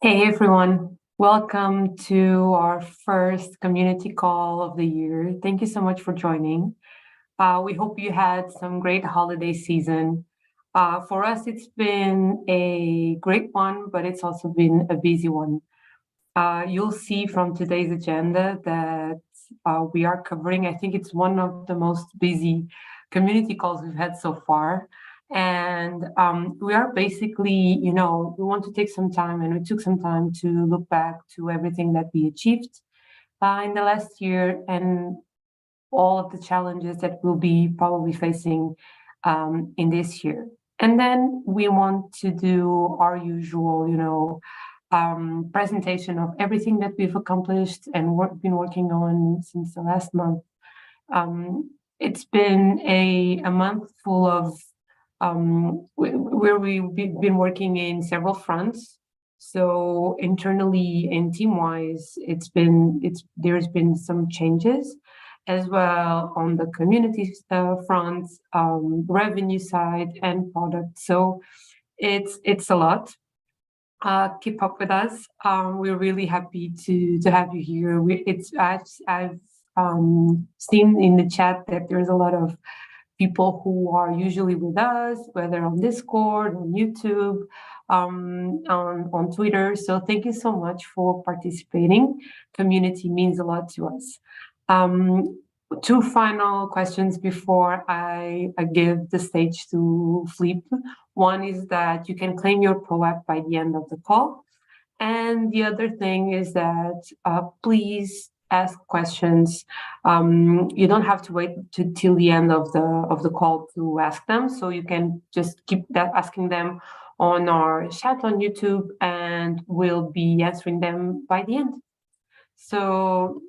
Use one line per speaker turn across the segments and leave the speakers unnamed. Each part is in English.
Hey everyone, welcome to our first community call of the year. Thank you so much for joining. We hope you had some great holiday season. For us, it's been a great one, but it's also been a busy one. You'll see from today's agenda that we are covering, I think it's one of the most busy community calls we've had so far. And we are basically, we want to take some time, and we took some time to look back to everything that we achieved in the last year and all of the challenges that we'll be probably facing in this year. And then we want to do our usual, presentation of everything that we've accomplished and been working on since the last month. It's been a month full of where we've been working in several fronts. So internally and team-wise, there's been some changes as well on the community front, revenue side, and product. So it's a lot. Keep up with us. We're really happy to have you here. I've seen in the chat that there's a lot of people who are usually with us, whether on Discord, on YouTube, on Twitter. So thank you so much for participating. Community means a lot to us. Two final questions before I give the stage to Flip. One is that you can claim your POAP by the end of the call. And the other thing is that please ask questions. You don't have to wait till the end of the call to ask them. So you can just keep asking them on our chat on YouTube, and we'll be answering them by the end. So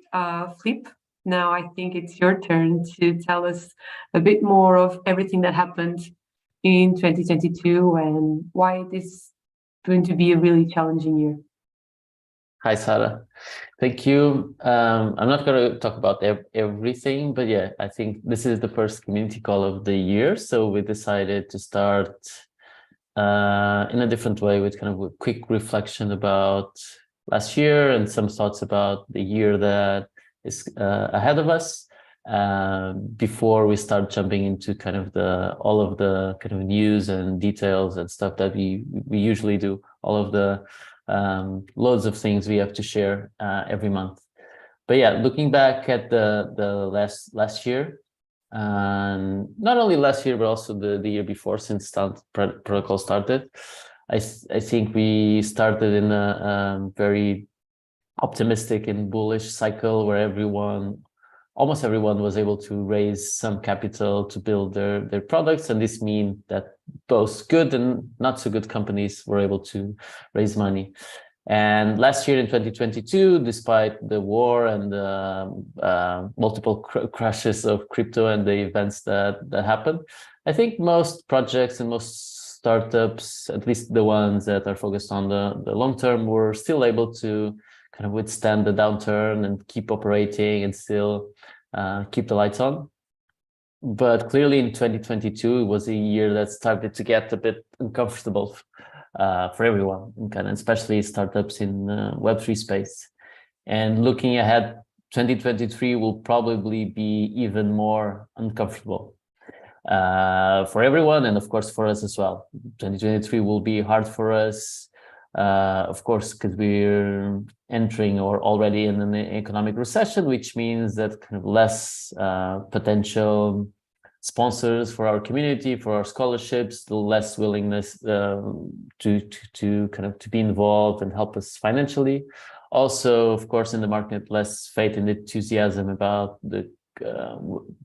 Flip, now I think it's your turn to tell us a bit more of everything that happened in 2022 and why it is going to be a really challenging year.
Hi, Sarah. Thank you. I'm not going to talk about everything, but yeah, I think this is the first community call of the year. So we decided to start in a different way with kind of a quick reflection about last year and some thoughts about the year that is ahead of us before we start jumping into kind of all of the kind of news and details and stuff that we usually do, all of the loads of things we have to share every month. But yeah, looking back at the last year, and not only last year but also the year before, since protocol started, I think we started in a very optimistic and bullish cycle where almost everyone was able to raise some capital to build their products, and this means that both good and not so good companies were able to raise money. And last year in 2022, despite the war and the multiple crashes of crypto and the events that happened, I think most projects and most startups, at least the ones that are focused on the long term, were still able to kind of withstand the downturn and keep operating and still keep the lights on. But clearly in 2022, it was a year that started to get a bit uncomfortable for everyone, and especially startups in Web3 space. And looking ahead, 2023 will probably be even more uncomfortable for everyone, and of course for us as well. 2023 will be hard for us, of course, because we're entering or already in an economic recession, which means that kind of less potential sponsors for our community, for our scholarships, the less willingness to kind of to be involved and help us financially. Also, of course, in the market, less faith and enthusiasm about the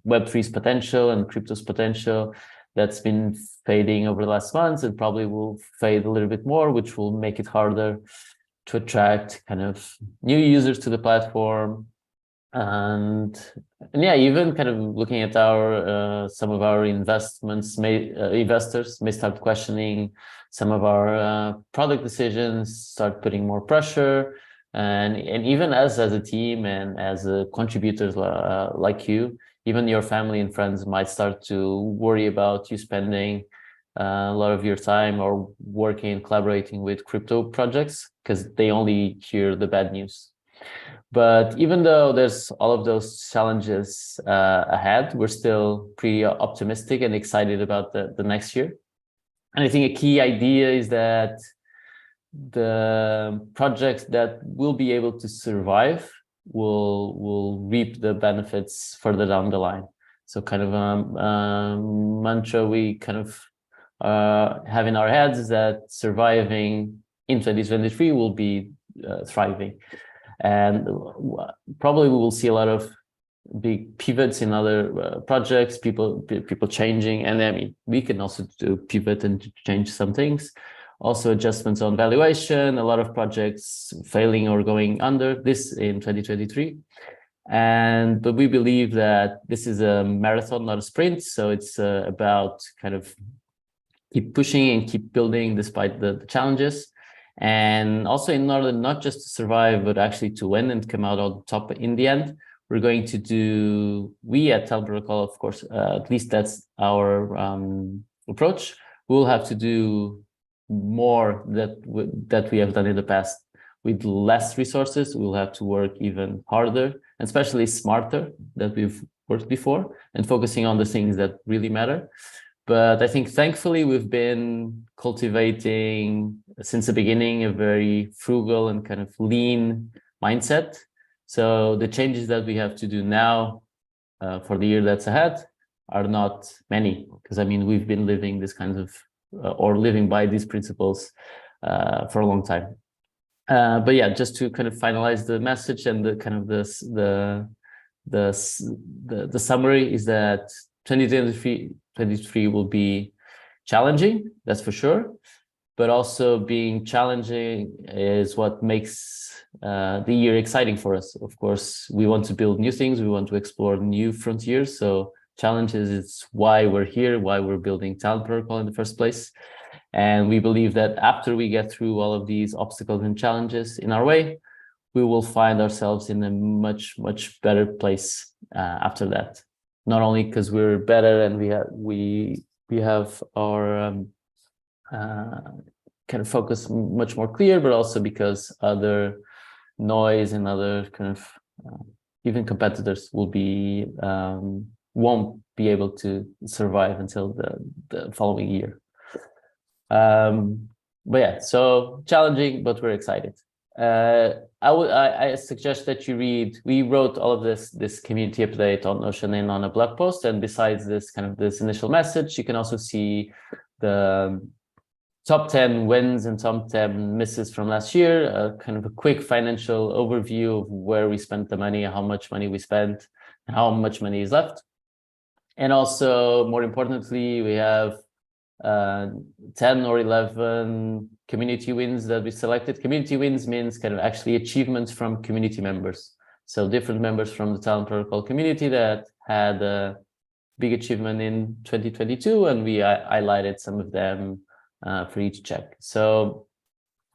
Web3's potential and crypto's potential. That's been fading over the last months and probably will fade a little bit more, which will make it harder to attract kind of new users to the platform. And yeah, even kind of looking at our some of our investors may start questioning some of our product decisions, start putting more pressure, and even as a team and as contributors like you, even your family and friends might start to worry about you spending a lot of your time or working and collaborating with crypto projects because they only hear the bad news. But even though there's all of those challenges ahead, we're still pretty optimistic and excited about the next year. And I think a key idea is that the projects that will be able to survive will reap the benefits further down the line. So kind of a mantra we kind of have in our heads is that surviving in 2023 will be thriving. And probably we will see a lot of big pivots in other projects, people changing. And I mean, we can also do pivot and change some things. Also adjustments on valuation, a lot of projects failing or going under this in 2023. But we believe that this is a marathon, not a sprint. So it's about kind of keep pushing and keep building despite the challenges. And also in order not just to survive, but actually to win and come out on top in the end, we're going to do, we at Talent Protocol, of course, at least that's our approach. We'll have to do more that we have done in the past with less resources. We'll have to work even harder, and especially smarter than we've worked before, and focusing on the things that really matter. But I think thankfully we've been cultivating since the beginning a very frugal and kind of lean mindset. So the changes that we have to do now for the year that's ahead are not many, because I mean, we've been living this kind of or living by these principles for a long time. But yeah, just to kind of finalize the message and the kind of the summary is that 2023 will be challenging, that's for sure. But also being challenging is what makes the year exciting for us. Of course, we want to build new things. We want to explore new frontiers. So challenges is why we're here, why we're building Talent Protocol in the first place. And we believe that after we get through all of these obstacles and challenges in our way, we will find ourselves in a much, much better place after that. Not only because we're better and we have our kind of focus much more clear, but also because other noise and other kind of even competitors will be won't be able to survive until the following year. But yeah, so challenging, but we're excited. I suggest that you read, we wrote all of this community update on Notion and on a blog post. And besides this initial message, you can also see the top 10 wins and top 10 misses from last year, kind of a quick financial overview of where we spent the money, how much money we spent, and how much money is left. And also, more importantly, we have 10 or 11 community wins that we selected. Community wins means kind of actually achievements from community members. So different members from the Talent Protocol community that had a big achievement in 2022, and we highlighted some of them for each check. So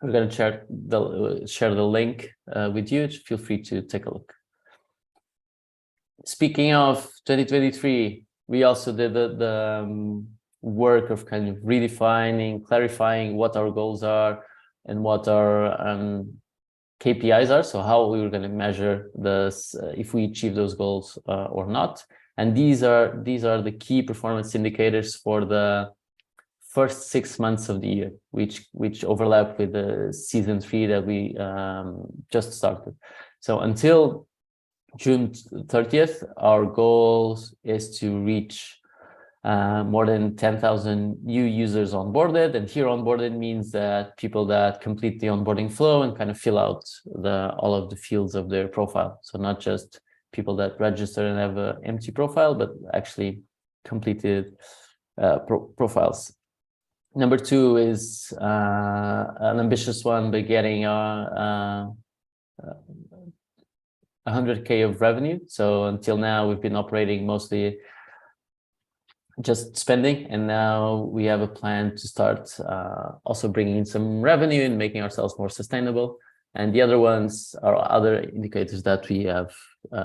we're going to share the link with you. Feel free to take a look. Speaking of 2023, we also did the work of kind of redefining, clarifying what our goals are and what our KPIs are. So how we were going to measure this, if we achieve those goals or not. And these are the key performance indicators for the first 6 months of the year, which overlap with the season 3 that we just started. So until June 30th, our goal is to reach more than 10,000 new users onboarded. And here onboarded means that people that complete the onboarding flow and kind of fill out all of the fields of their profile. So not just people that register and have an empty profile, but actually completed profiles. Number 2 is an ambitious one, by getting 100K of revenue. So until now, we've been operating mostly just spending, and now we have a plan to start also bringing in some revenue and making ourselves more sustainable. And the other ones are other indicators that we have,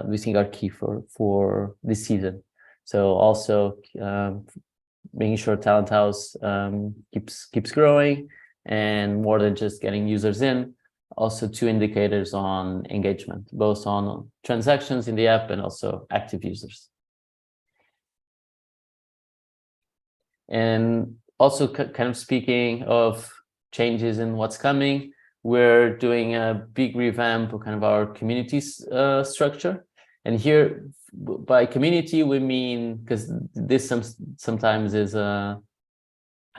we think are key for this season. So also making sure Talent House keeps growing, and more than just getting users in, also 2 indicators on engagement, both on transactions in the app and also active users. And also kind of speaking of changes in what's coming, we're doing a big revamp of kind of our community structure. And here by community, we mean, because this sometimes is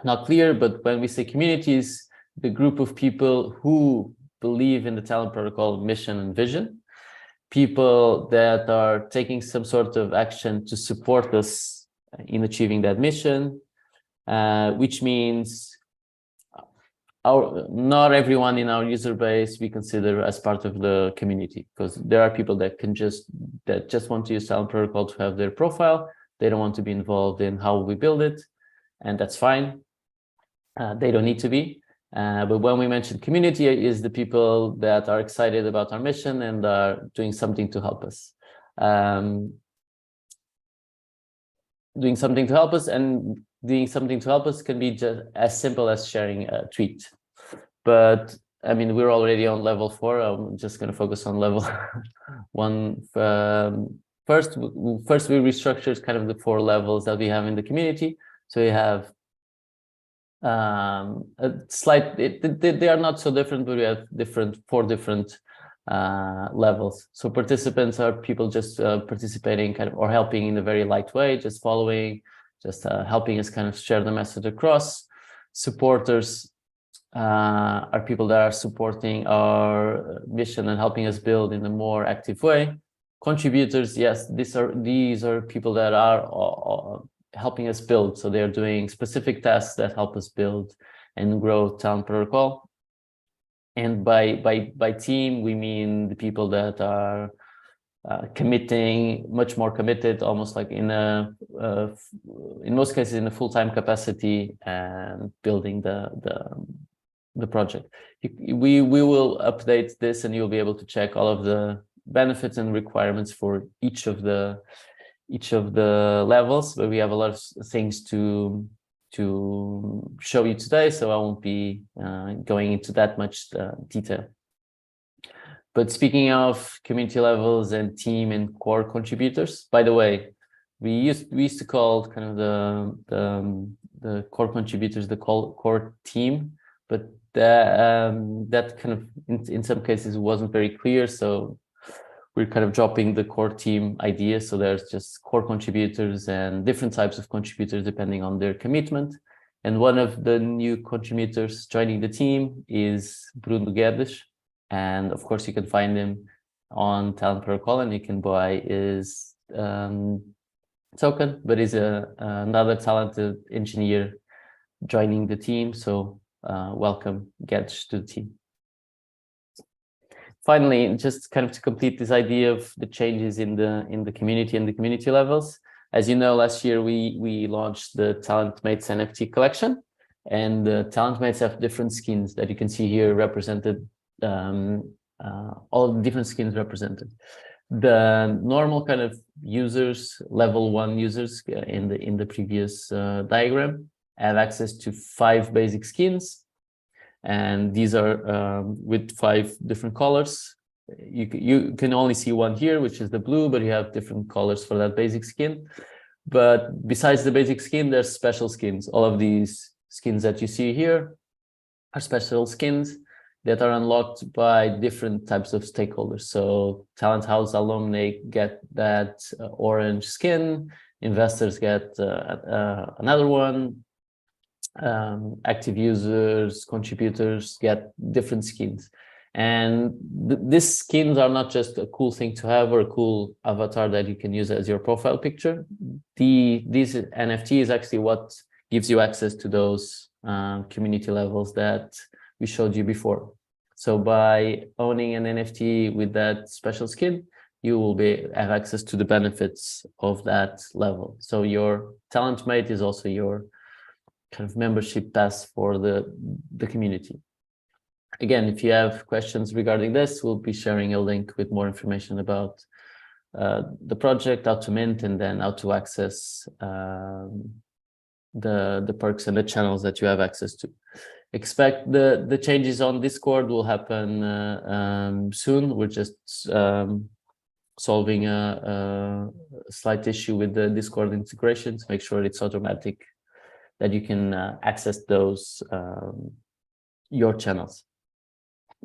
not clear, but when we say communities, the group of people who believe in the Talent Protocol mission and vision, people that are taking some sort of action to support us in achieving that mission, which means not everyone in our user base we consider as part of the community, because there are people that just want to use Talent Protocol to have their profile. They don't want to be involved in how we build it, and that's fine. They don't need to be. But when we mention community, is the people that are excited about our mission and are doing something to help us. And doing something to help us can be just as simple as sharing a tweet. But I mean, we're already on level 4. I'm just going to focus on level 1. First, we restructured kind of the 4 levels that we have in the community. So we have a slight, they are not so different, but we have 4 different levels. So participants are people just participating kind of, or helping in a very light way, just following, just helping us kind of share the message across. Supporters are people that are supporting our mission and helping us build in a more active way. Contributors, yes, these are people that are helping us build. So they're doing specific tasks that help us build and grow Talent Protocol. And by team, we mean the people that are committing, much more committed, almost like in most cases in a full-time capacity, and building the project. We will update this, and you'll be able to check all of the benefits and requirements for each of the levels, but we have a lot of things to show you today, so I won't be going into that much detail. But speaking of community levels and team and core contributors, by the way, we used to call kind of the core contributors the core team, but that kind of in some cases wasn't very clear, so we're kind of dropping the core team idea. So there's just core contributors and different types of contributors depending on their commitment. And one of the new contributors joining the team is Bruno Guedes. And of course, you can find him on Talent Protocol, and you can buy his token, but he's another talented engineer joining the team. So welcome, Guedes, to the team. Finally, just kind of to complete this idea of the changes in the community and the community levels. As you know, last year we launched the Talent Mates NFT collection, and the Talent Mates have different skins that you can see here represented. All the different skins represented. The normal kind of users, level 1 users in the previous diagram, have access to 5 basic skins. And these are with 5 different colors. You can only see one here, which is the blue, but you have different colors for that basic skin. But besides the basic skin, there's special skins. All of these skins that you see here are special skins that are unlocked by different types of stakeholders. So Talent House alumni get that orange skin, investors get another one, active users, contributors get different skins. And these skins are not just a cool thing to have or a cool avatar that you can use as your profile picture. These NFT is actually what gives you access to those community levels that we showed you before. So by owning an NFT with that special skin, you will have access to the benefits of that level. So your Talent Mate is also your kind of membership pass for the community. Again, if you have questions regarding this, we'll be sharing a link with more information about the project, how to mint, and then how to access the perks and the channels that you have access to. Expect the changes on Discord will happen soon. We're just solving a slight issue with the Discord integration to make sure it's automatic, that you can access those your channels.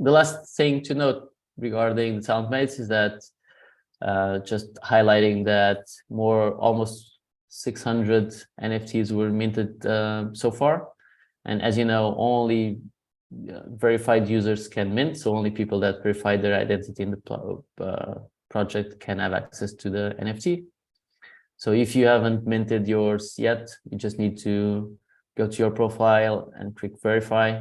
The last thing to note regarding the Talent Mates is that just highlighting that almost 600 NFTs were minted so far. And as you know, only verified users can mint, so only people that verify their identity in the project can have access to the NFT. So if you haven't minted yours yet, you just need to go to your profile and click verify,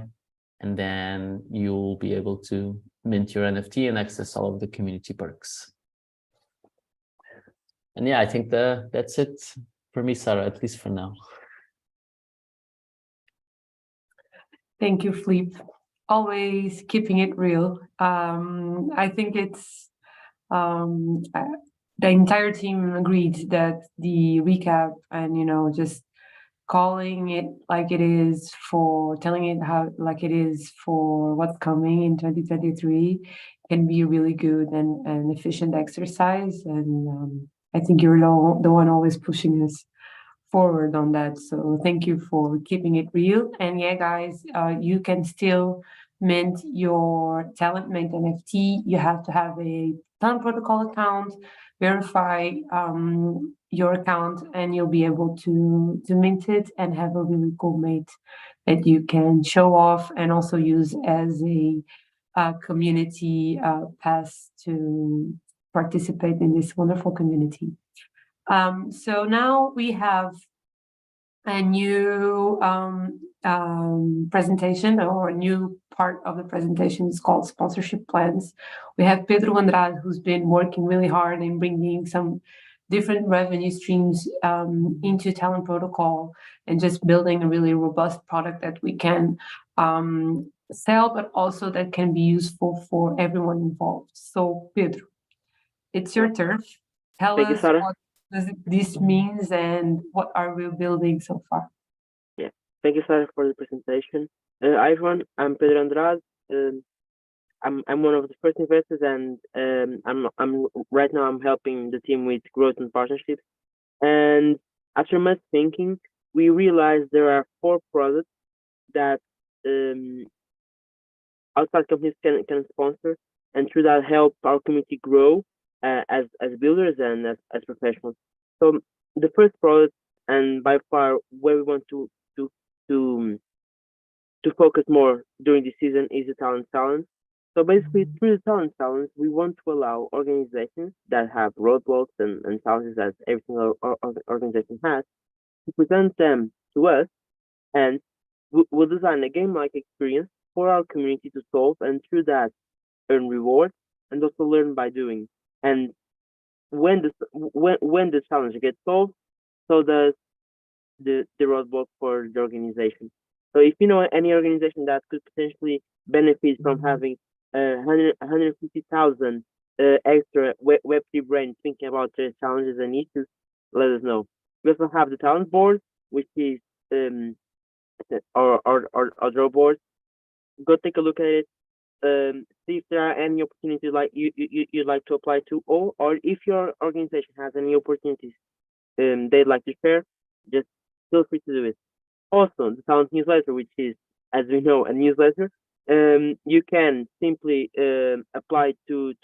and then you'll be able to mint your NFT and access all of the community perks. And yeah, I think that's it for me, Sarah, at least for now.
Thank you, Flip. Always keeping it real. I think it's the entire team agreed that the recap and just calling it like it is, for telling it how like it is for what's coming in 2023 can be a really good and efficient exercise. And I think you're the one always pushing us forward on that. So thank you for keeping it real. And yeah, guys, you can still mint your Talonmint NFT. You have to have a Talon Protocol account, verify your account, and you'll be able to mint it and have a really cool mate that you can show off and also use as a community pass to participate in this wonderful community. So now we have a new presentation, or a new part of the presentation. Is called sponsorship plans. We have Pedro Andrade, who's been working really hard in bringing some different revenue streams into Talon Protocol and just building a really robust product that we can sell, but also that can be useful for everyone involved. So Pedro, it's your turn. Tell us what this means and what are we building so far.
Yeah, thank you, Sarah, for the presentation. Hi everyone, I'm Pedro Andrade. I'm one of the first investors, and I'm right now I'm helping the team with growth and partnerships. And after much thinking, we realized there are 4 products that outside companies can sponsor, and through that help our community grow as builders and as professionals. So the first product, and by far where we want to focus more during this season, is the Talon Challenge. So basically, through the Talon Challenge, we want to allow organizations that have roadblocks and challenges that every single organization has to present them to us, and we'll design a game-like experience for our community to solve, and through that earn rewards and also learn by doing. And when the challenge gets solved, so does the roadblock for the organization. So if you know any organization that could potentially benefit from having 150,000 extra Web3 brains thinking about their challenges and issues, let us know. We also have the talent board, which is our draw board. Go take a look at it. See if there are any opportunities like you'd like to apply to, or if your organization has any opportunities they'd like to share, just feel free to do it. Also, the Talon newsletter, which is, as we know, a newsletter, you can simply apply to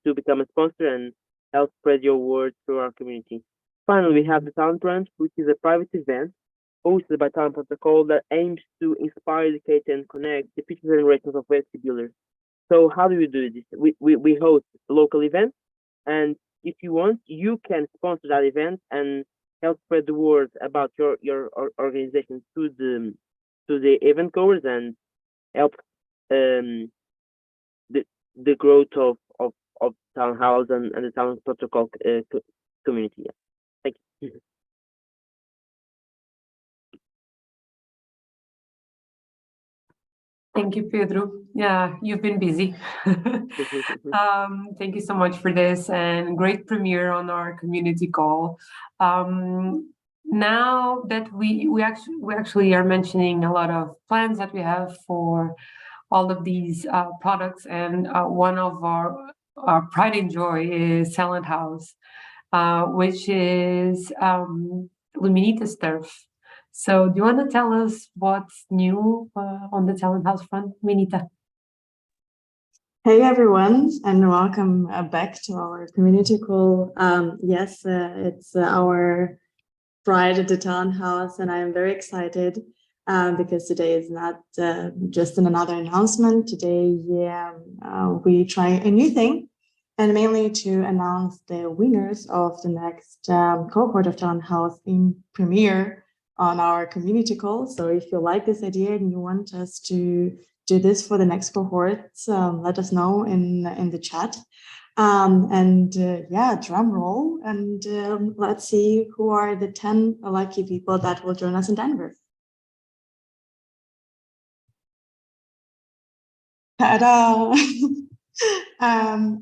become a sponsor and help spread your word through our community. Finally, we have the Talon Brunch, which is a private event hosted by Talon Protocol that aims to inspire, educate, and connect the future generations of Web3 builders. So how do we do this? We host local events, and if you want, you can sponsor that event and help spread the word about your organization to the event goers and help the growth of Talon House and the Talon Protocol community. Yeah. Thank you.
Thank you, Pedro. Yeah, you've been busy. Thank you so much for this, and great premiere on our community call. Now that we actually are mentioning a lot of plans that we have for all of these products, and one of our pride and joy is Talent House, which is Luminita's turf. So do you want to tell us what's new on the Talent House front, Minita?
Hey everyone, and welcome back to our community call. Yes, it's our Pride at the Talon House, and I am very excited because today is not just another announcement. Today, we try a new thing, and mainly to announce the winners of the next cohort of Talent House theme premiere on our community call. So if you like this idea and you want us to do this for the next cohorts, let us know in the chat. Drum roll, and let's see who are the 10 lucky people that will join us in Denver. Ta-da!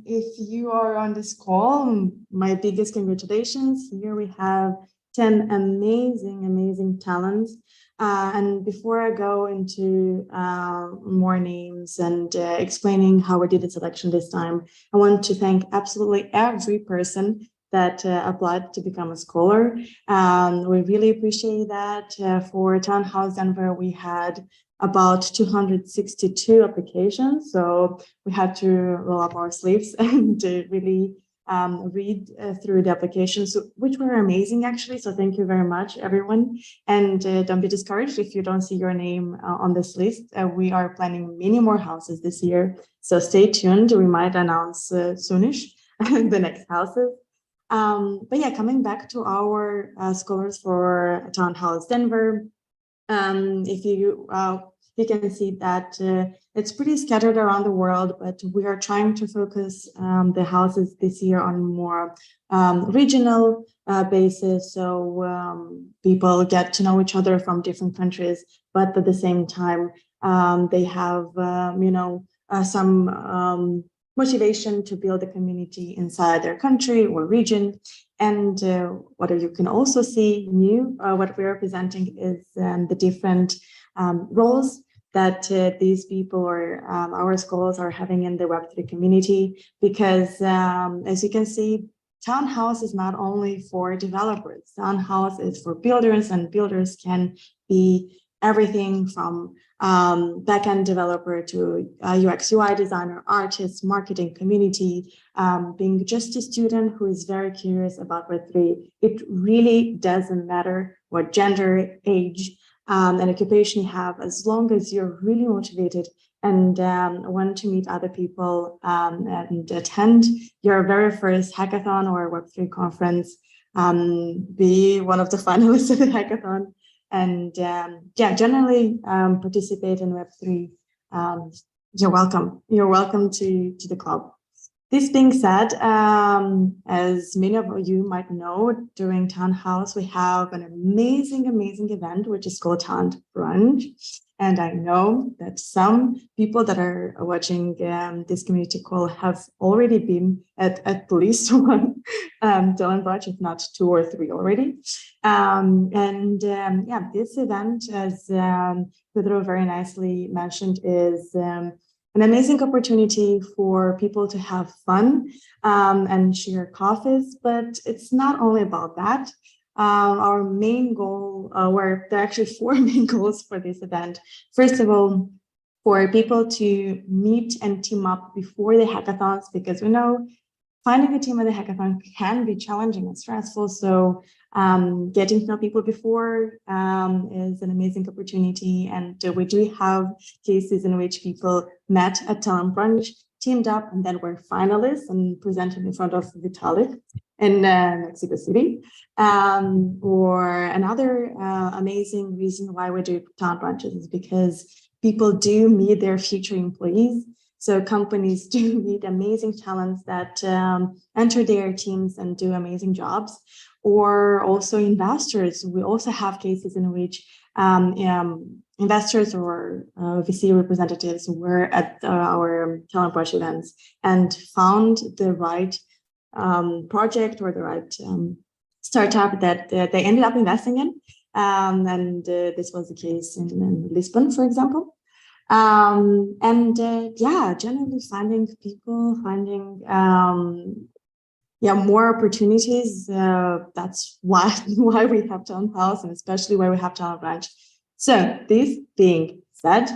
If you are on this call, my biggest congratulations. Here we have 10 amazing talents. And before I go into more names and explaining how we did the selection this time, I want to thank absolutely every person that applied to become a scholar. We really appreciate that. For Talent House Denver, we had about 262 applications. So we had to roll up our sleeves and really read through the applications, which were amazing, actually. So thank you very much, everyone. And don't be discouraged if you don't see your name on this list. We are planning many more houses this year. So stay tuned. We might announce soonish the next houses. But yeah, coming back to our scholars for Talent House Denver, if you can see that it's pretty scattered around the world, but we are trying to focus the houses this year on more regional basis. So people get to know each other from different countries, but at the same time, they have, some motivation to build a community inside their country or region. And what you can also see new, what we are presenting is the different roles that these people or our scholars are having in the Web3 community, because as you can see, Talent House is not only for developers. Talent House is for builders, and builders can be everything from backend developer to UX UI designer, artist, marketing, community, being just a student who is very curious about Web3. It really doesn't matter what gender, age, and occupation you have, as long as you're really motivated and want to meet other people and attend your very first hackathon or Web3 conference, be one of the finalists of the hackathon, and generally participate in Web3. You're welcome. You're welcome to the club. This being said, as many of you might know, during Talent House, we have an amazing event, which is called Talent Brunch. And I know that some people that are watching this community call have already been at least one Talent Brunch, if not 2 or 3 already. This event, as Pedro very nicely mentioned, is an amazing opportunity for people to have fun and share coffees, but it's not only about that. Our main goal, there are actually 4 main goals for this event. First of all, for people to meet and team up before the hackathons, because we know finding a team at the hackathon can be challenging and stressful. So getting to know people before is an amazing opportunity. And we do have cases in which people met at Talent Brunch, teamed up, and then were finalists and presented in front of Vitalik in Mexico City. Or another amazing reason why we do Talent Brunches is because people do meet their future employees. So companies do meet amazing talents that enter their teams and do amazing jobs. Or also investors. We also have cases in which investors or VC representatives were at our Talent Brunch events and found the right project or the right startup that they ended up investing in. This was the case in Lisbon, for example. Generally finding people, finding more opportunities. That's why we have Talent House, and especially why we have Talent Brunch. So this being said,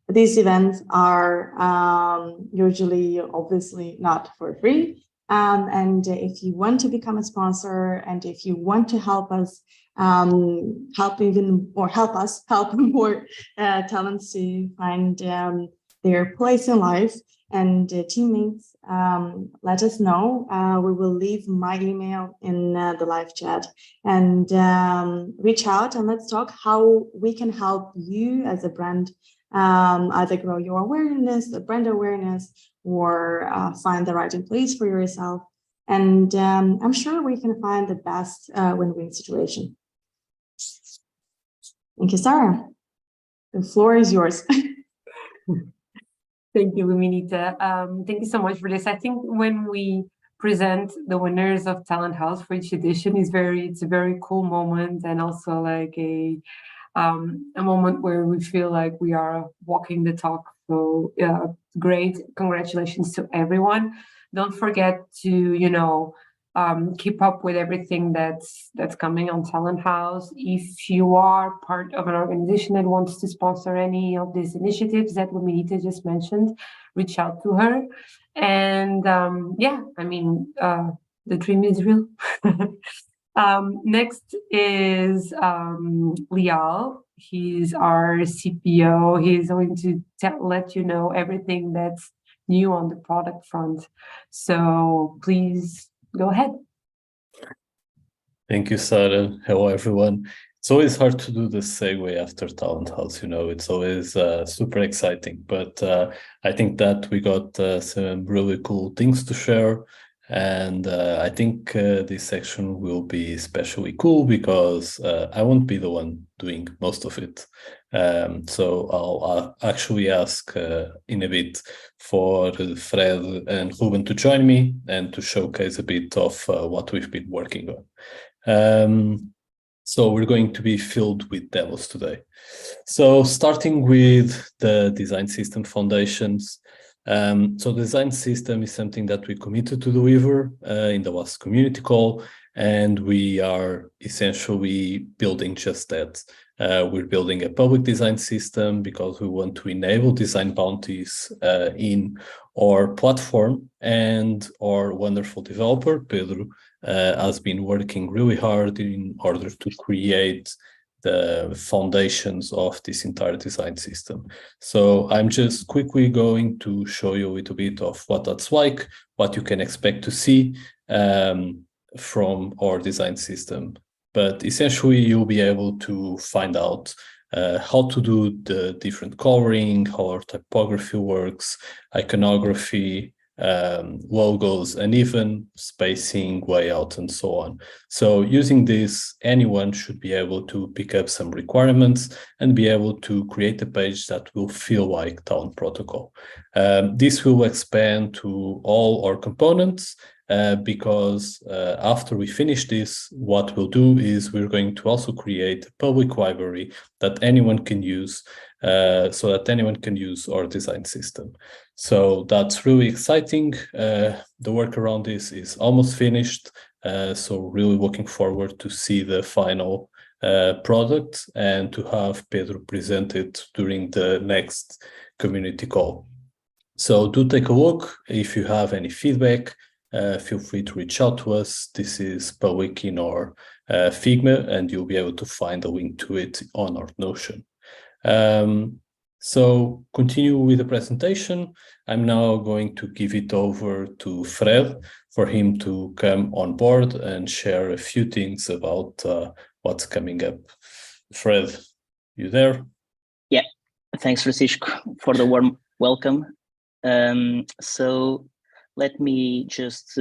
these events are usually obviously not for free. And if you want to become a sponsor, and if you want to help us, help more talents to find their place in life and teammates, let us know. We will leave my email in the live chat, and reach out and let's talk how we can help you as a brand, either grow your awareness, the brand awareness, or find the right employees for yourself. And I'm sure we can find the best win-win situation. Thank you, Sarah. The floor is yours.
Thank you, Luminita. Thank you so much for this. I think when we present the winners of Talent House for each edition, it's a very cool moment, and also like a moment where we feel like we are walking the talk. So great, congratulations to everyone. Don't forget to keep up with everything that's coming on Talent House. If you are part of an organization that wants to sponsor any of these initiatives that Luminita just mentioned, reach out to her. And the dream is real. Next is Lial. He's our CPO. He's going to let you know everything that's new on the product front. So please go ahead.
Thank you, Sarah. Hello, everyone. It's always hard to do the segue after Talent House, it's always super exciting. But I think that we got some really cool things to share. And I think this section will be especially cool because I won't be the one doing most of it. So I'll actually ask in a bit for Fred and Ruben to join me and to showcase a bit of what we've been working on. So we're going to be filled with demos today. So starting with the design system foundations. So the design system is something that we committed to deliver in the last community call, and we are essentially building just that. We're building a public design system because we want to enable design bounties in our platform, and our wonderful developer, Pedro, has been working really hard in order to create the foundations of this entire design system. So I'm just quickly going to show you a little bit of what that's like, what you can expect to see from our design system. But essentially, you'll be able to find out how to do the different coloring, how our typography works, iconography, logos, and even spacing, layout, and so on. So using this, anyone should be able to pick up some requirements and be able to create a page that will feel like Talent Protocol. This will expand to all our components because after we finish this, what we'll do is we're going to also create a public library that anyone can use so that anyone can use our design system. So that's really exciting. The work around this is almost finished. So really looking forward to see the final product and to have Pedro present it during the next community call. So do take a look. If you have any feedback, feel free to reach out to us. This is public in our Figma, and you'll be able to find a link to it on our Notion. So continue with the presentation. I'm now going to give it over to Fred for him to come on board and share a few things about what's coming up. Fred, you there?
Yeah, thanks, Francisco, for the warm welcome. So let me just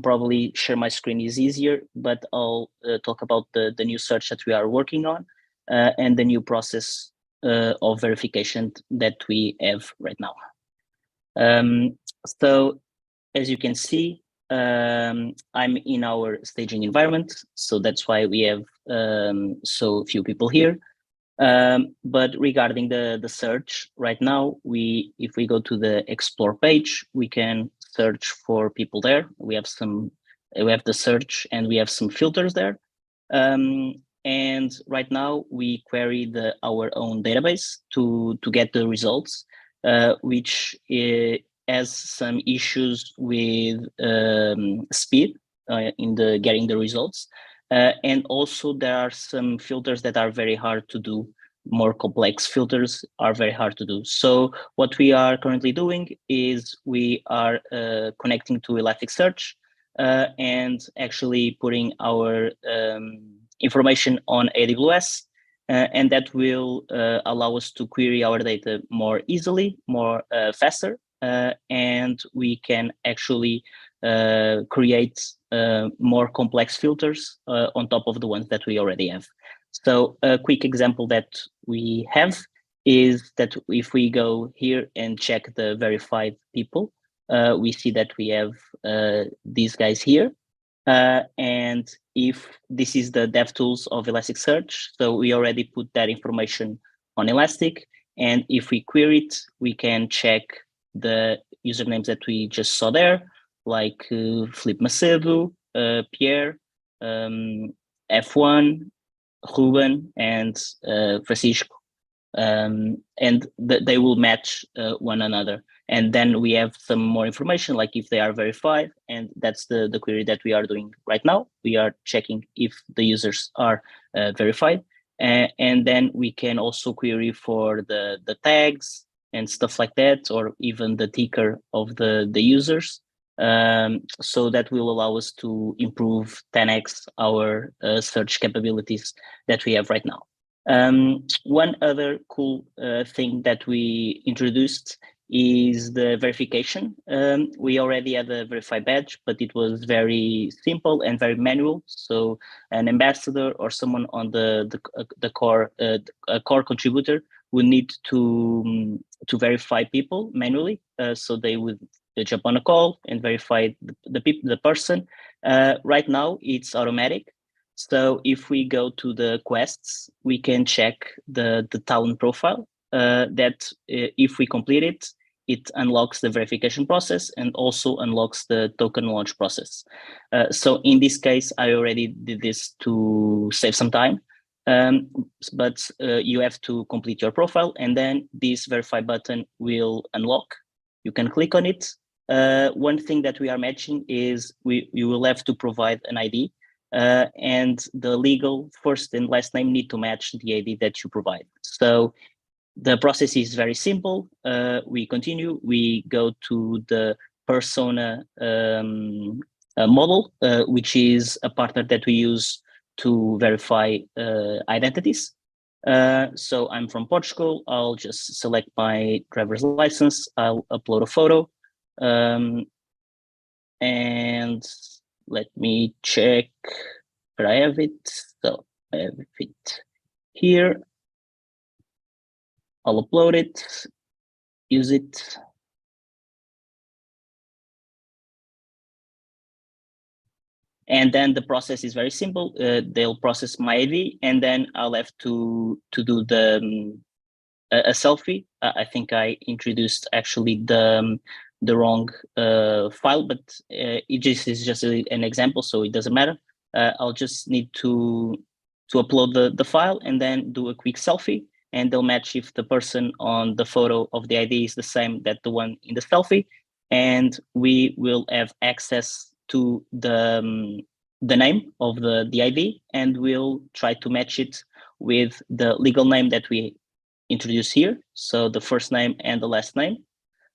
probably share my screen is easier, but I'll talk about the new search that we are working on and the new process of verification that we have right now. So as you can see, I'm in our staging environment, so that's why we have so few people here. But regarding the search right now, if we go to the explore page, we can search for people there. We have the search and we have some filters there. And right now we query our own database to get the results, which has some issues with speed in the getting the results. And also there are some filters that are very hard to do. More complex filters are very hard to do. So what we are currently doing is we are connecting to Elasticsearch and actually putting our information on AWS, and that will allow us to query our data more easily, more faster, and we can actually create more complex filters on top of the ones that we already have. So a quick example that we have is that if we go here and check the verified people, we see that we have these guys here. And if this is the DevTools of Elasticsearch, so we already put that information on Elastic. And if we query it, we can check the usernames that we just saw there, like Felipe Macedo, Pierre, F1, Ruben, and Francisco. And they will match one another. And then we have some more information, like if they are verified, and that's the query that we are doing right now. We are checking if the users are verified. And then we can also query for the tags and stuff like that, or even the ticker of the users. So that will allow us to improve 10x our search capabilities that we have right now. One other cool thing that we introduced is the verification. We already had a verified badge, but it was very simple and very manual. So an ambassador or someone on the core core contributor would need to verify people manually. So they would jump on a call and verify the person. Right now it's automatic. So if we go to the quests, we can check the talent profile that if we complete it, it unlocks the verification process and also unlocks the token launch process. So in this case, I already did this to save some time, but you have to complete your profile and then this verify button will unlock. You can click on it. One thing that we are matching is you will have to provide an ID. And the legal first and last name need to match the ID that you provide. So the process is very simple. We continue, we go to the persona model, which is a partner that we use to verify identities. So I'm from Portugal. I'll just select my driver's license. I'll upload a photo. And let me check where I have it. So I have it here. I'll upload it, use it. And then the process is very simple. They'll process my ID and then I'll have to do the a selfie. I think I introduced actually the wrong file, but it just is just an example, so it doesn't matter. I'll just need to upload the file and then do a quick selfie, and they'll match if the person on the photo of the ID is the same that the one in the selfie, and we will have access to the name of the ID, and we'll try to match it with the legal name that we introduce here. So the first name and the last name.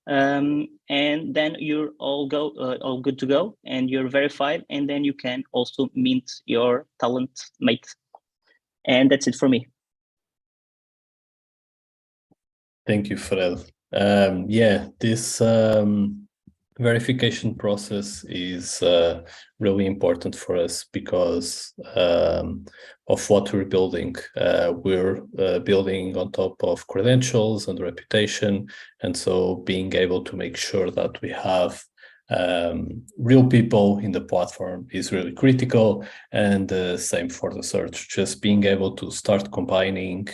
And then you're all good to go, and you're verified, and then you can also mint your talent mate. And that's it for me.
Thank you, Fred. Yeah, this verification process is really important for us because of what we're building. We're building on top of credentials and reputation, and so being able to make sure that we have real people in the platform is really critical, and same for the search. Just being able to start combining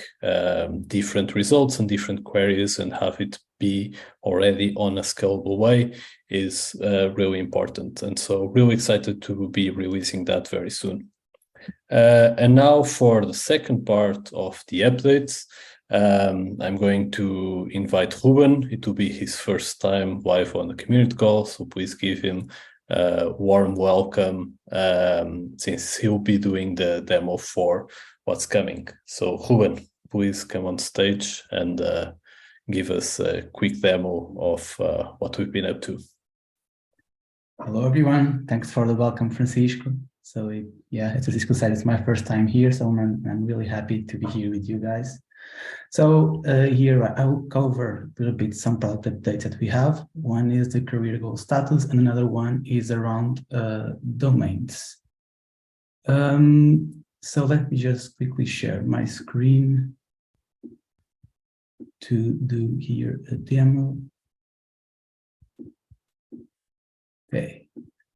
different results and different queries and have it be already on a scalable way is really important. And so really excited to be releasing that very soon. And now for the second part of the updates, I'm going to invite Ruben. It will be his first time live on the community call, so please give him a warm welcome, since he'll be doing the demo for what's coming. So Ruben, please come on stage and give us a quick demo of what we've been up to.
Hello, everyone. Thanks for the welcome, Francisco. So as Francisco said, it's my first time here, so I'm really happy to be here with you guys. So here I will cover a little bit some product updates that we have. One is the career goal status, and another one is around domains. So let me just quickly share my screen to do here a demo. Okay,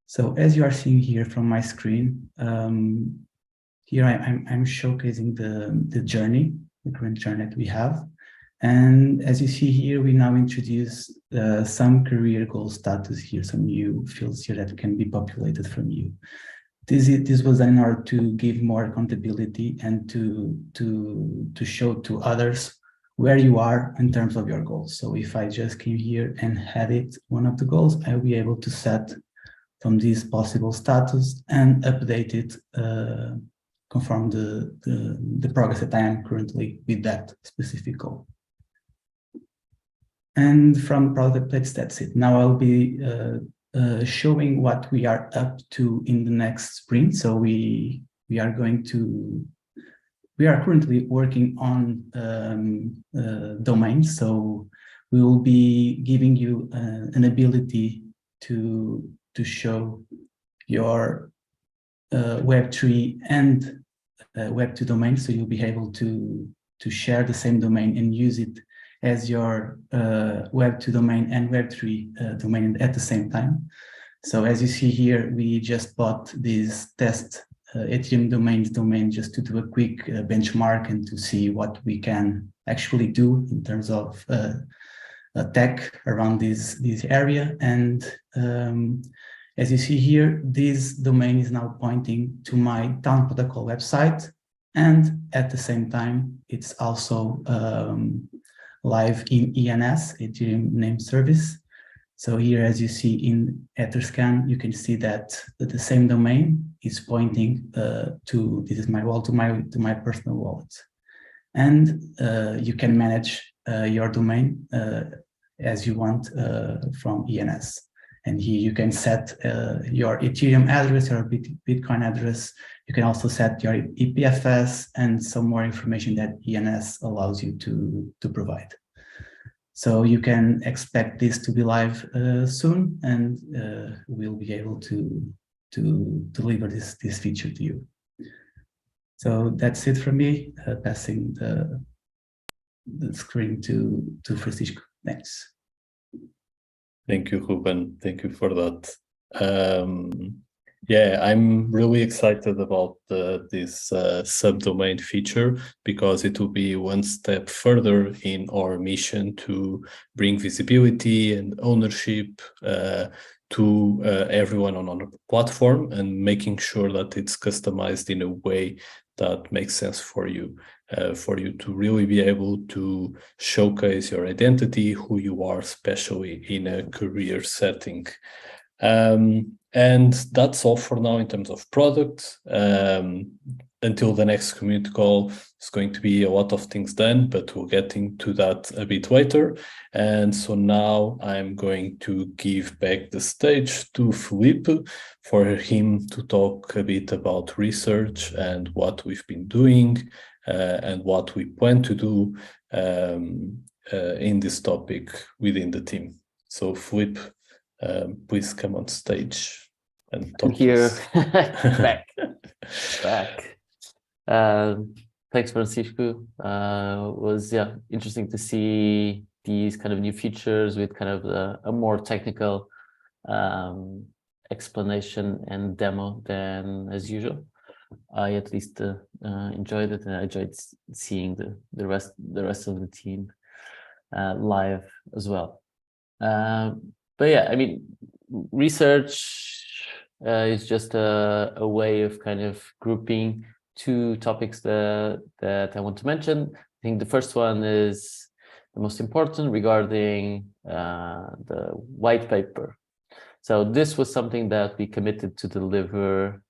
so as you are seeing here from my screen, here I'm showcasing the journey, the current journey that we have. And as you see here, we now introduce some career goal status here, some new fields here that can be populated from you. This was done in order to give more accountability and to show to others where you are in terms of your goals. So if I just came here and edit one of the goals, I'll be able to set from this possible status and update it, confirm the progress that I am currently with that specific goal. And from product updates, that's it. Now I'll be showing what we are up to in the next sprint. So we are currently working on domains. So we will be giving you an ability to show your Web3 and Web2 domains. So you'll be able to share the same domain and use it as your Web2 domain and Web3 domain at the same time. So as you see here, we just bought this test Ethereum domain just to do a quick benchmark and to see what we can actually do in terms of tech around this area. And as you see here, this domain is now pointing to my Talon Protocol website, and at the same time, it's also live in ENS, Ethereum Name Service. So here, as you see in Etherscan, you can see that the same domain is pointing to, this is my wallet, to my personal wallet. And you can manage your domain as you want from ENS. And here you can set your Ethereum address, your Bitcoin address. You can also set your EPFS and some more information that ENS allows you to provide. So you can expect this to be live soon, and we'll be able to deliver this feature to you. So that's it from me, passing the screen to Francisco. Thanks.
Thank you, Ruben. Thank you for that. Yeah, I'm really excited about this subdomain feature, because it will be one step further in our mission to bring visibility and ownership to everyone on our platform, and making sure that it's customized in a way that makes sense for you to really be able to showcase your identity, who you are, especially in a career setting. And that's all for now in terms of product. Until the next community call, it's going to be a lot of things done, but we'll get into that a bit later. And so now I'm going to give back the stage to Felipe for him to talk a bit about research and what we've been doing and what we plan to do in this topic within the team. So Felipe, please come on stage and talk to us.
Back. Thanks, Francisco. Was interesting to see these kind of new features with kind of a more technical explanation and demo than as usual. I at least enjoyed it, and I enjoyed seeing the rest of the team live as well. But yeah, I mean, research is just a way of kind of grouping two topics that I want to mention. I think the first one is the most important regarding the white paper. So this was something that we committed to deliver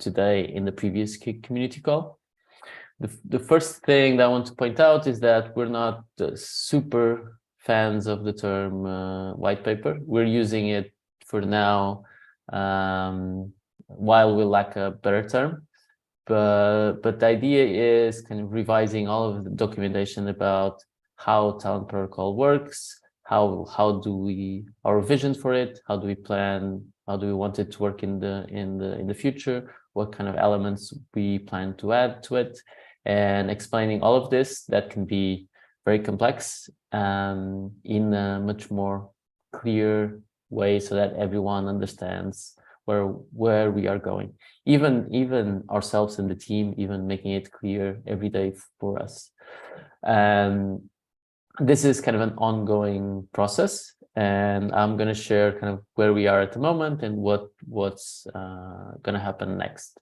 today in the previous community call. The first thing that I want to point out is that we're not super fans of the term white paper. We're using it for now while we lack a better term. But the idea is kind of revising all of the documentation about how Talent Protocol works, how do we, our vision for it, how do we plan, how do we want it to work in the future, what kind of elements we plan to add to it, and explaining all of this that can be very complex in a much more clear way so that everyone understands where we are going. Even ourselves in the team, even making it clear every day for us. This is kind of an ongoing process, and I'm going to share kind of where we are at the moment and what's going to happen next.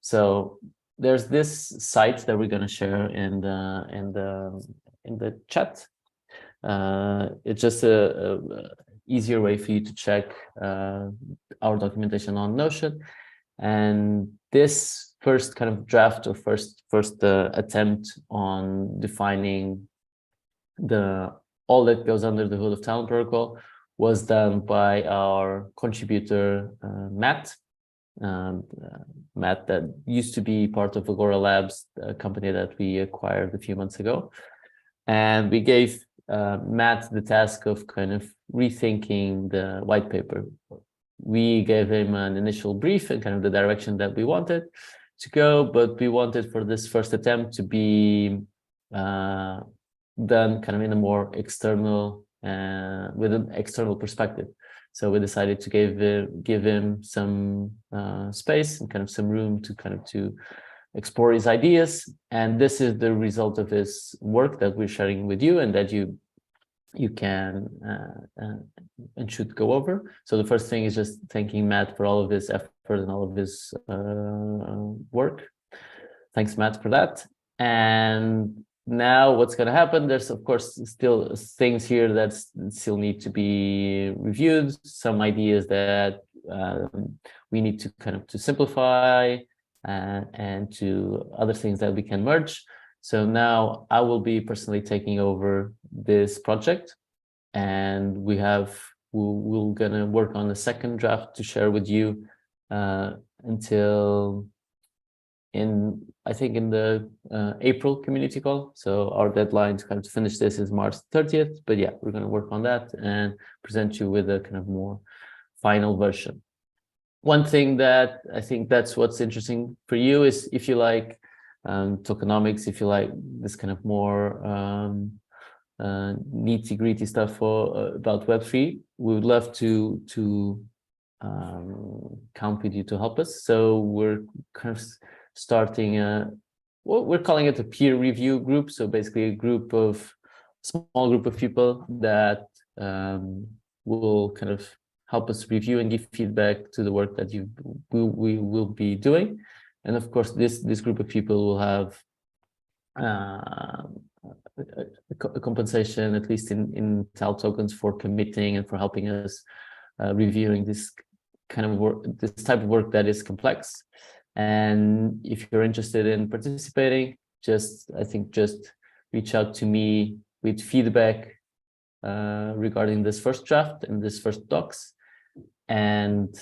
So there's this site that we're going to share in the chat. It's just a easier way for you to check our documentation on Notion. And this first kind of draft or first attempt on defining all that goes under the hood of Talent Protocol was done by our contributor Matt. Matt, that used to be part of Agora Labs, a company that we acquired a few months ago, and we gave Matt the task of kind of rethinking the white paper. We gave him an initial brief and kind of the direction that we wanted to go, but we wanted for this first attempt to be done kind of in a more external, with an external perspective. So we decided to give him some space and kind of some room to explore his ideas. And this is the result of his work that we're sharing with you and that you can and should go over. So the first thing is just thanking Matt for all of his effort and all of his work. Thanks, Matt, for that. And now what's going to happen, there's of course still things here that still need to be reviewed, some ideas that we need to kind of to simplify and to other things that we can merge. So now I will be personally taking over this project, and we're gonna work on the second draft to share with you until I think in the April community call. So our deadline to kind of finish this is March 30th, but yeah, we're going to work on that and present you with a kind of more final version. One thing that I think that's what's interesting for you is if you like tokenomics, if you like this kind of more nitty-gritty stuff about Web3, we would love to count with you to help us. So we're kind of starting what we're calling it a peer review group. So basically a small group of people that will kind of help us review and give feedback to the work that we will be doing. And of course, this group of people will have a compensation, at least in TAL tokens, for committing and for helping us reviewing this kind of work, this type of work that is complex. And if you're interested in participating, just reach out to me with feedback regarding this first draft and this first docs, and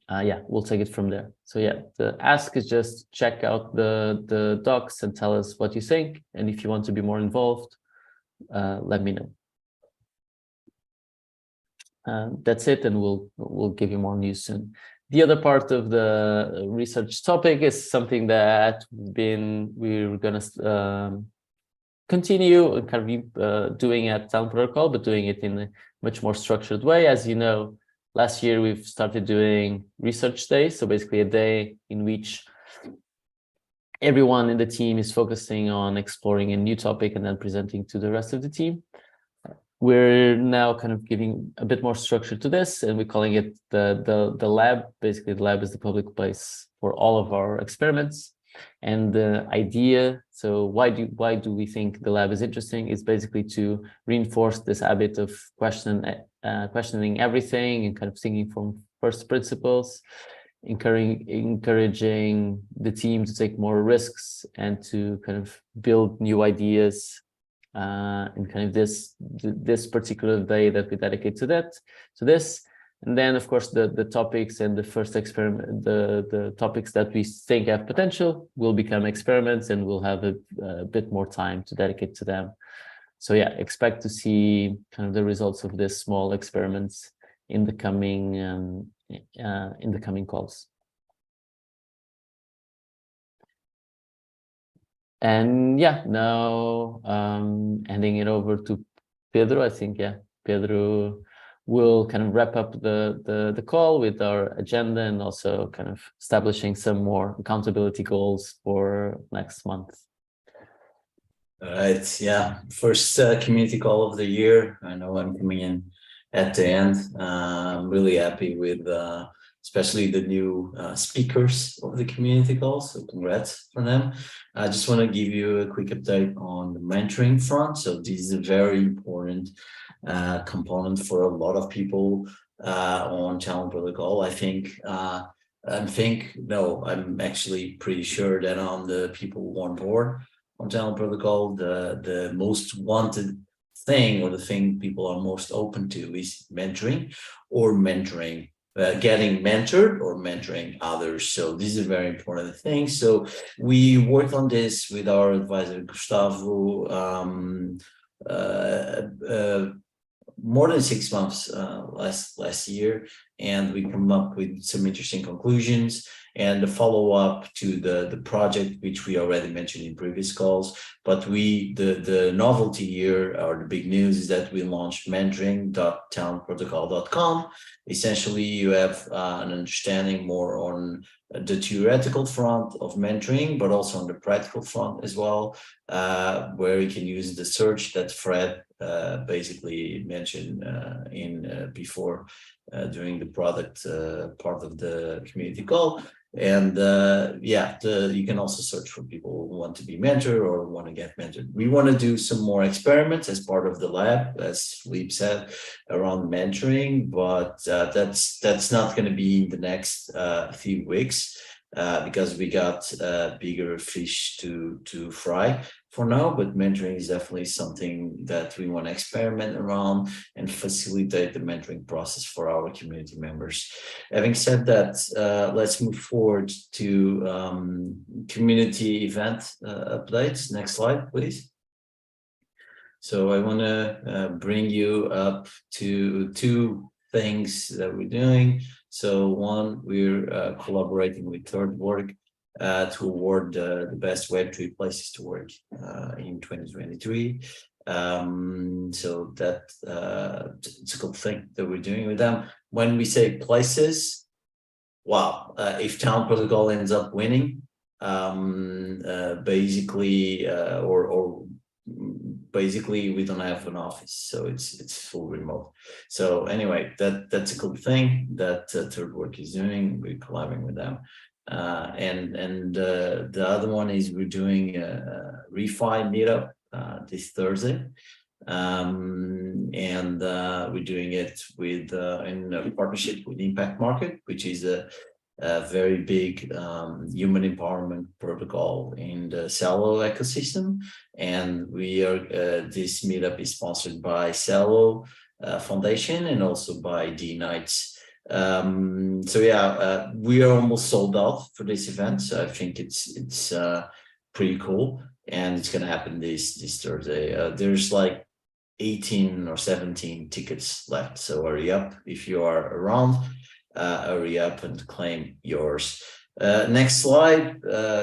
yeah, we'll take it from there. So yeah, the ask is just check out the docs and tell us what you think, and if you want to be more involved, let me know. That's it, and we'll give you more news soon. The other part of the research topic is something that we're going to continue kind of doing at Talent Protocol, but doing it in a much more structured way. As you know, last year we've started doing research days, so basically a day in which everyone in the team is focusing on exploring a new topic and then presenting to the rest of the team. We're now kind of giving a bit more structure to this, and we're calling it the lab. Basically, the lab is the public place for all of our experiments. And the idea, so why do we think the lab is interesting, is basically to reinforce this habit of questioning everything and kind of thinking from first principles, encouraging the team to take more risks and to kind of build new ideas in kind of this particular day that we dedicate to this. And then, of course, the topics and the first experiment, the topics that we think have potential will become experiments, and we'll have a bit more time to dedicate to them. So yeah, expect to see kind of the results of this small experiments in the coming calls. And yeah, now handing it over to Pedro. I think Pedro will kind of wrap up the call with our agenda and also kind of establishing some more accountability goals for next month.
All right, yeah, first community call of the year. I know I'm coming in at the end. I'm really happy with especially the new speakers of the community call, so congrats for them. I just want to give you a quick update on the mentoring front. So this is a very important component for a lot of people on Talent Protocol. I'm actually pretty sure that on the people who are on board on Talent Protocol, the most wanted thing, or the thing people are most open to, is mentoring or mentoring. Getting mentored or mentoring others. So this is a very important thing. So we worked on this with our advisor Gustavo more than 6 months last year, and we come up with some interesting conclusions and the follow-up to the project, which we already mentioned in previous calls. But the novelty here, or the big news, is that we launched mentoring.talentprotocol.com. Essentially, you have an understanding more on the theoretical front of mentoring, but also on the practical front as well, where you can use the search that Fred basically mentioned before during the product part of the community call. And you can also search for people who want to be mentored or want to get mentored. We want to do some more experiments as part of the lab, as Philippe said, around mentoring, but that's not going to be in the next few weeks because we got bigger fish to fry for now. But mentoring is definitely something that we want to experiment around and facilitate the mentoring process for our community members. Having said that, let's move forward to community event updates. Next slide, please. So I want to bring you up to two things that we're doing. So one, we're collaborating with Third Work to award the best Web3 places to work in 2023. So that it's a good thing that we're doing with them. When we say places, wow, if Talent Protocol ends up winning, basically we don't have an office, so it's full remote. So anyway, that's a good thing that Third Work is doing. We're collaborating with them. And the other one is we're doing a refi meetup this Thursday, and we're doing it with in a partnership with Impact Market, which is a very big human empowerment protocol in the Celo ecosystem. And we are this meetup is sponsored by Celo Foundation and also by D-Nights. So yeah, we are almost sold out for this event, so I think it's pretty cool, and it's gonna happen this Thursday. There's like 18 or 17 tickets left, so hurry up if you are around. Hurry up and claim yours. Next slide,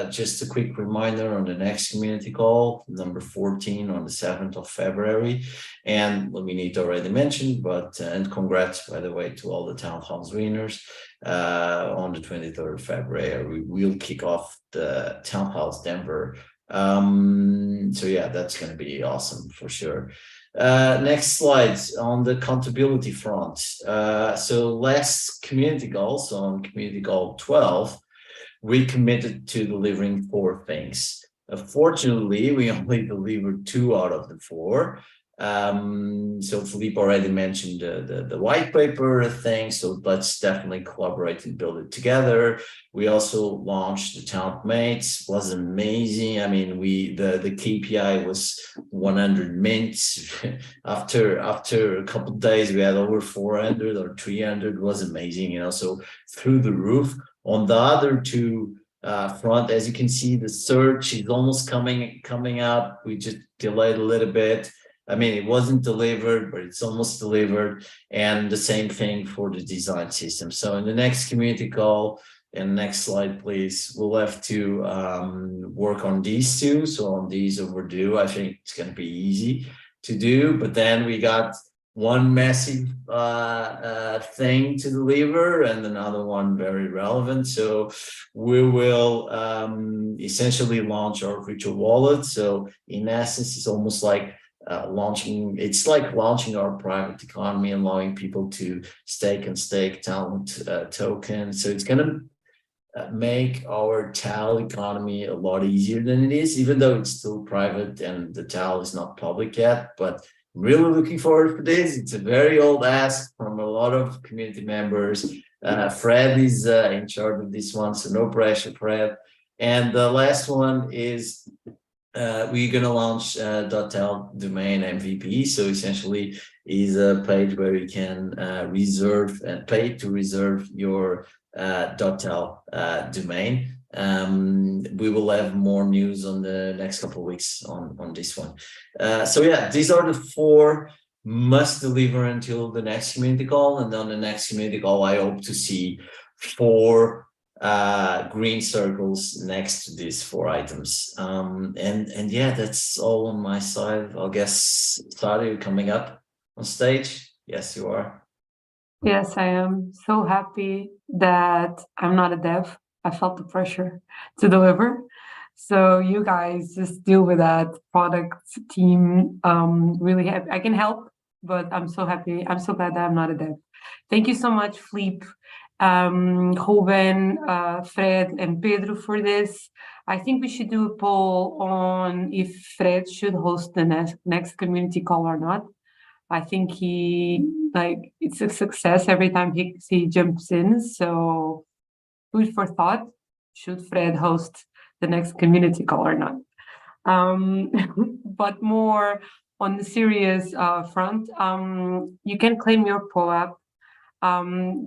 just a quick reminder on the next community call, number 14 on the 7th of February. And we need to already mention, but and congrats, by the way, to all the Town House winners. On the 23rd of February, we will kick off the Town House Denver. So yeah, that's going to be awesome for sure. Next slide on the accountability front. So last community goals, on community goal 12, we committed to delivering 4 things. Fortunately, we only delivered 2 out of the 4. So Philippe already mentioned the white paper thing, so let's definitely collaborate and build it together. We also launched the Talent Mates. It was amazing. I mean, the KPI was 100 mints. after a couple of days, we had over 400 or 300. It was amazing, you know, so through the roof. On the other 2 front, as you can see, the search is almost coming up. We just delayed a little bit. I mean, it wasn't delivered, but it's almost delivered. And the same thing for the design system. So in the next community call, and next slide, please, we'll have to work on these 2. So on these overdue, I think it's going to be easy to do. But then we got one massive thing to deliver and another one very relevant. So we will essentially launch our virtual wallet. So in essence, it's almost like launching our private economy, allowing people to stake talent token. So it's going to make our TAL economy a lot easier than it is, even though it's still private and the TAL is not public yet. But really looking forward to this. It's a very old ask from a lot of community members. Fred is in charge of this one, so no pressure, Fred. And the last one is we're going to launch .tel domain MVP. So essentially is a page where you can reserve and pay to reserve your .tel domain. We will have more news on the next couple of weeks on this one. So yeah, these are the 4 must deliver until the next community call. And on the next community call, I hope to see 4 green circles next to these 4 items. And yeah, that's all on my side. I guess, Sara, you're coming up on stage. Yes, you are.
Yes, I am so happy that I'm not a dev. I felt the pressure to deliver. So you guys just deal with that product team. Really happy. I can help, but I'm so happy. I'm so glad that I'm not a dev. Thank you so much, Philippe, Ruben, Fred, and Pedro for this. I think we should do a poll on if Fred should host the next community call or not. I think it's a success every time he jumps in. So food for thought, should Fred host the next community call or not? But more on the serious front, you can claim your POAP.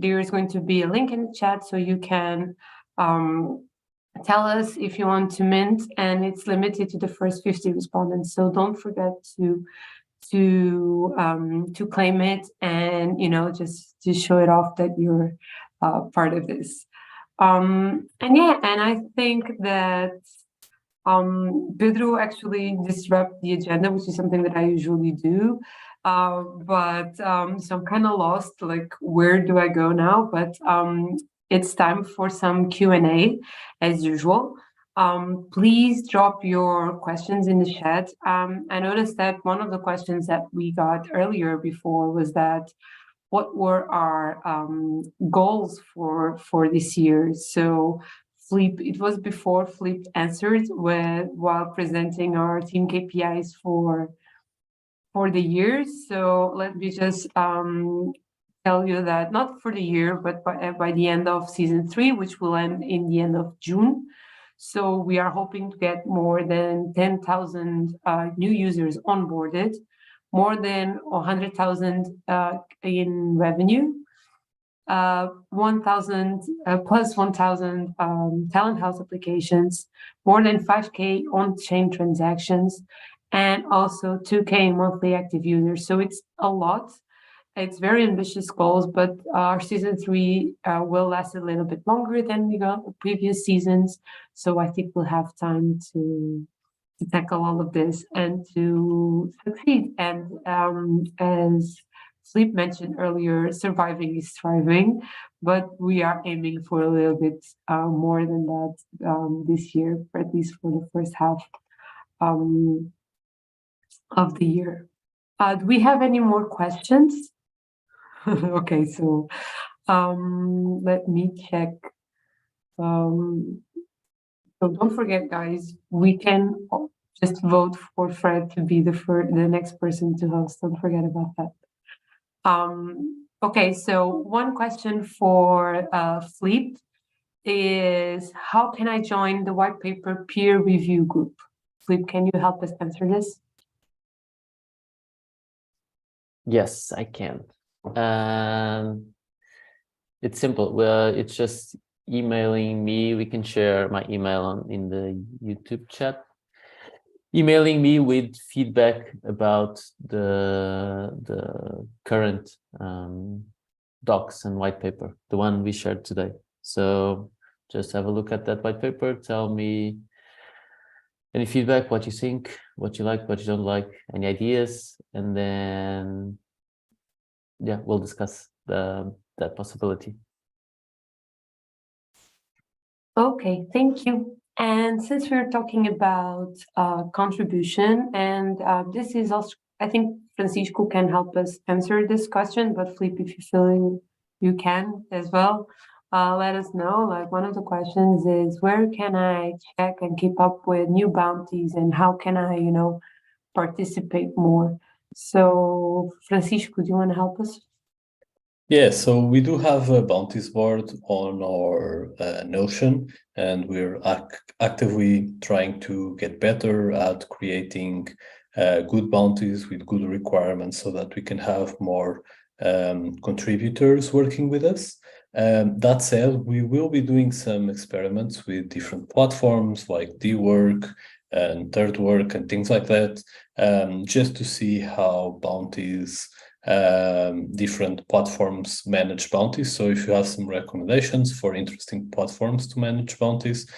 There is going to be a link in the chat so you can tell us if you want to mint, and it's limited to the first 50 respondents. So don't forget to claim it, and just to show it off that you're part of this. And I think that Pedro actually disrupt the agenda, which is something that I usually do. But so I'm kind of lost, like, where do I go now? But it's time for some Q&A as usual. Please drop your questions in the chat. I noticed that one of the questions that we got earlier before was that what were our goals for this year? So Philippe, it was before Philippe answered while presenting our team KPIs for the year. So let me just tell you that not for the year, but by the end of season 3, which will end in the end of June. So we are hoping to get more than 10,000 new users onboarded, more than 100,000 in revenue, 1,000 plus 1,000 Talent House applications, more than 5K on-chain transactions, and also 2K monthly active users. So it's a lot. It's very ambitious goals, but our season 3 will last a little bit longer than the previous seasons. So I think we'll have time to tackle all of this and to succeed. And as Philippe mentioned earlier, surviving is thriving, but we are aiming for a little bit more than that this year, at least for the first half of the year. Do we have any more questions? Okay, so let me check So don't forget, guys, we can just vote for Fred to be the next person to host. Don't forget about that. Okay, so one question for Fleet is, how can I join the white paper peer review group? Fleet, can you help us answer this?
Yes, I can. It's simple. It's just emailing me. We can share my email in the YouTube chat. Emailing me with feedback about the current docs and white paper, the one we shared today. So just have a look at that white paper. Tell me any feedback, what you think, what you like, what you don't like, any ideas, and then yeah, we'll discuss that possibility.
Okay, thank you. And since we're talking about contribution, and this is also, I think Francisco can help us answer this question, but Felipe, if you're feeling you can as well, let us know. Like, one of the questions is, where can I check and keep up with new bounties, and how can I, participate more? So Francisco, do you want to help us?
Yeah, so we do have a bounties board on our Notion, and we're actively trying to get better at creating good bounties with good requirements so that we can have more contributors working with us. That said, we will be doing some experiments with different platforms like Dwork and ThirdWork and things like that, just to see how bounties different platforms manage bounties. So if you have some recommendations for interesting platforms to manage bounties,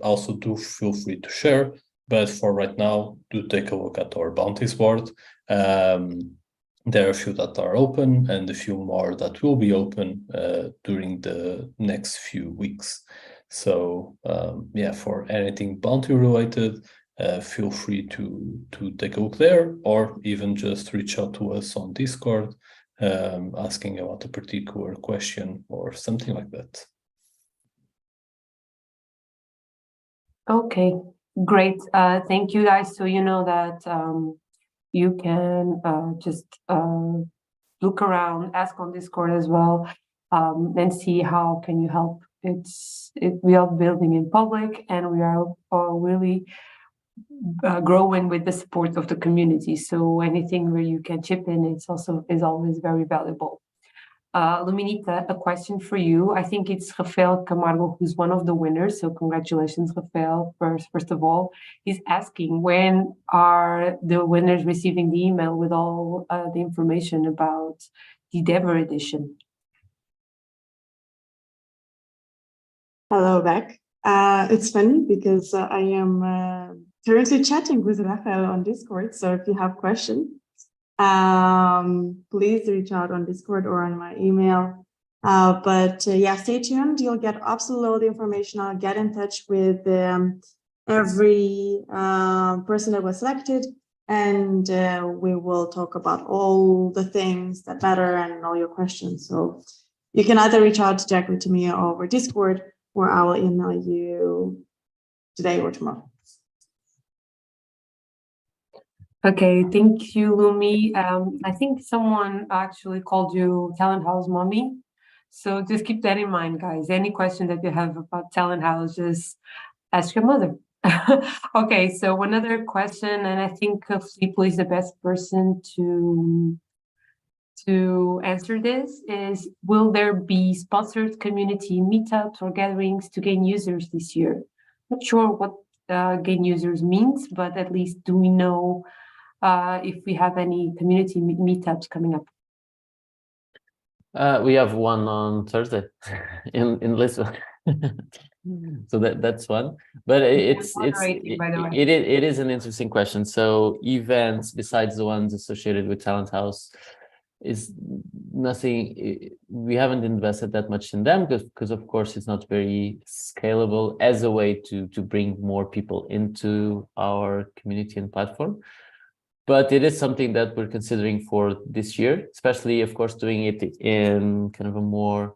also do feel free to share. But for right now, do take a look at our bounties board. There are a few that are open and a few more that will be open during the next few weeks. So yeah, for anything bounty related, feel free to take a look there, or even just reach out to us on Discord, asking about a particular question or something like that.
Okay, great. Thank you, guys. So you know that you can just look around, ask on Discord as well, and see how can you help. We are building in public, and we are really growing with the support of the community. So anything where you can chip in, is always very valuable. Luminita, a question for you. I think it's Rafael Camargo who's one of the winners. So congratulations, Rafael. First of all, he's asking, when are the winners receiving the email with all the information about the Dever edition?
Hello, Beck. It's funny because I am currently chatting with Rafael on Discord. So if you have questions, please reach out on Discord or on my email. But yeah, stay tuned. You'll get absolutely all the information. I'll get in touch with every person that was selected, and we will talk about all the things that matter and all your questions. So you can either reach out directly to me over Discord, or I will email you today or tomorrow.
Okay, thank you, Lumi. I think someone actually called you Talent House Mommy. So just keep that in mind, guys. Any question that you have about Talent House, just ask your mother. Okay, so another question, and I think Filipe is the best person to answer this, is, will there be sponsored community meetups or gatherings to gain users this year? Not sure what gain users means, but at least do we know if we have any community meetups coming up?
We have one on Thursday in Lisbon. So that's one, but it is an interesting question. So events besides the ones associated with Talent House is nothing. We haven't invested that much in them because of course it's not very scalable as a way to bring more people into our community and platform. But it is something that we're considering for this year, especially, of course, doing it in kind of a more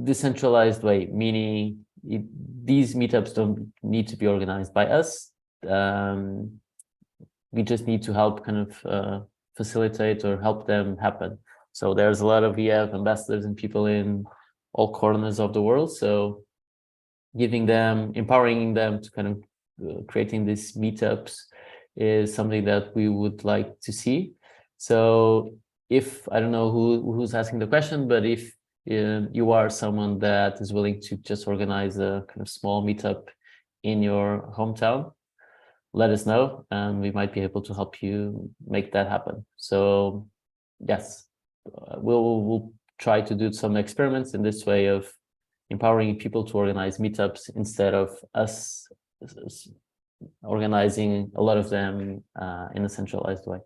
decentralized way, meaning these meetups don't need to be organized by us. We just need to help kind of facilitate or help them happen. So there's a lot of EF ambassadors and people in all corners of the world. So empowering them to kind of creating these meetups is something that we would like to see. So if, I don't know who's asking the question, but if you are someone that is willing to just organize a kind of small meetup in your hometown, let us know, and we might be able to help you make that happen. So yes, we'll try to do some experiments in this way of empowering people to organize meetups instead of us organizing a lot of them in a centralized way.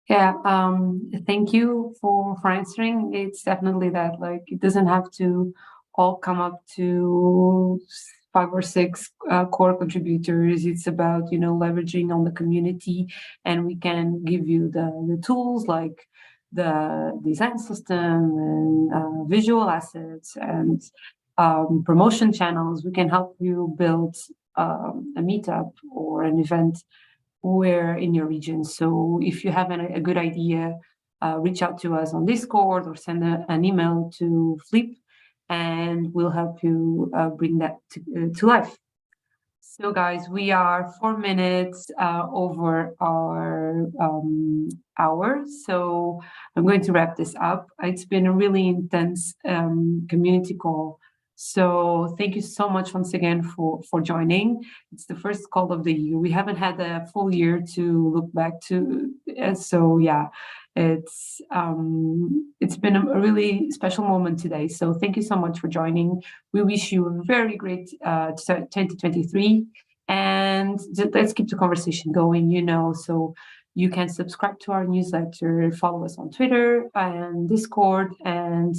Yeah, thank you for answering. It's definitely that, like, it doesn't have to all come up to 5 or 6 core contributors. It's about, you know, leveraging on the community, and we can give you the tools like the design system and visual assets and promotion channels. We can help you build a meetup or an event where in your region. So if you have a good idea, reach out to us on Discord or send an email to Flip, and we'll help you bring that to life. So guys, we are 4 minutes over our hour. So I'm going to wrap this up. It's been a really intense community call. So thank you so much once again for joining. It's the first call of the year. We haven't had a full year to look back to. So yeah, it's been a really special moment today. So thank you so much for joining. We wish you a very great 2023, and let's keep the conversation going, you know. So you can subscribe to our newsletter, follow us on Twitter and Discord, and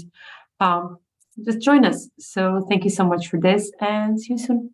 just join us. So thank you so much for this, and see you soon.